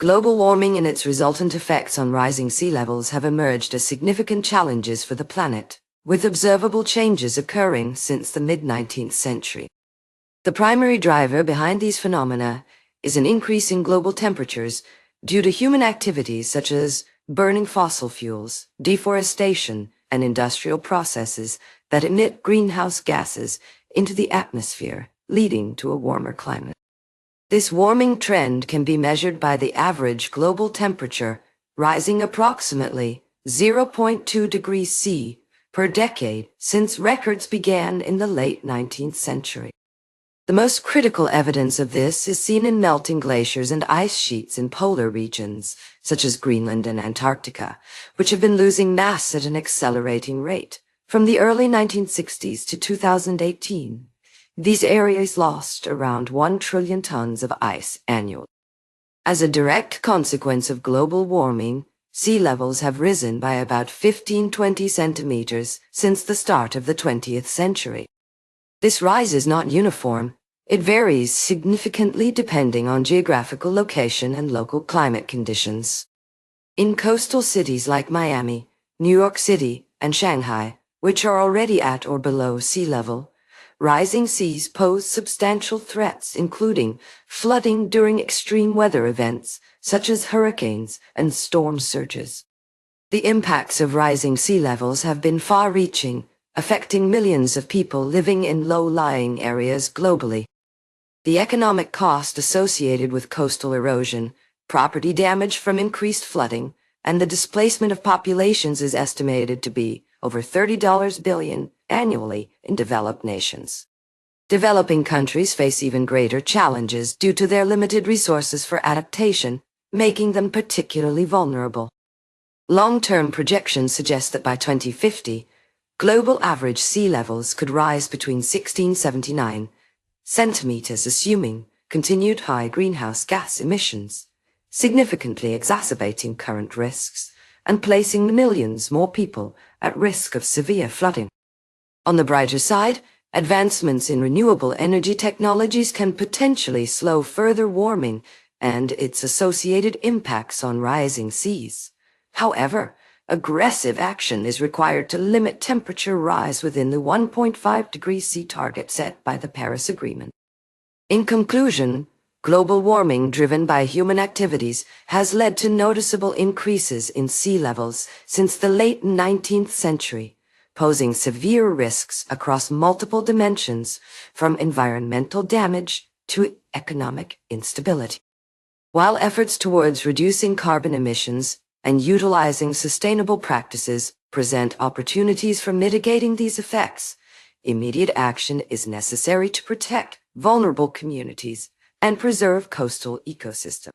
Global warming and its resultant effects on rising sea levels have emerged as significant challenges for the planet, with observable changes occurring since the mid-19th century. The primary driver behind these phenomena is an increase in global temperatures due to human activities such as burning fossil fuels, deforestation, and industrial processes that emit greenhouse gases into the atmosphere, leading to a warmer climate. This warming trend can be measured by the average global temperature rising approximately 0.2 degrees C per decade since records began in the late 19th century. The most critical evidence of this is seen in melting glaciers and ice sheets in polar regions, such as Greenland and Antarctica, which have been losing mass at an accelerating rate. From the early 1960s to 2018, these areas lost around 1 trillion tons of ice annually. As a direct consequence of global warming, sea levels have risen by about 15-20 centimeters since the start of the 20th century. This rise is not uniform. It varies significantly depending on geographical location and local climate conditions. In coastal cities like Miami, New York City, and Shanghai, which are already at or below sea level, rising seas pose substantial threats, including flooding during extreme weather events, such as hurricanes and storm surges. The impacts of rising sea levels have been far-reaching, affecting millions of people living in low-lying areas globally. The economic cost associated with coastal erosion, property damage from increased flooding, and the displacement of populations is estimated to be over $30 billion annually in developed nations. Developing countries face even greater challenges due to their limited resources for adaptation, making them particularly vulnerable. Long-term projections suggest that by 2050, global average sea levels could rise between 1679 centimeters, assuming continued high greenhouse gas emissions, significantly exacerbating current risks and placing millions more people at risk of severe flooding. On the brighter side, advancements in renewable energy technologies can potentially slow further warming and its associated impacts on rising seas. However, aggressive action is required to limit temperature rise within the 1.5 degrees C target set by the Paris Agreement. In conclusion, global warming driven by human activities has led to noticeable increases in sea levels since the late 19th century, posing severe risks across multiple dimensions, from environmental damage to economic instability. While efforts towards reducing carbon emissions and utilizing sustainable practices present opportunities for mitigating these effects, immediate action is necessary to protect vulnerable communities and preserve coastal ecosystems.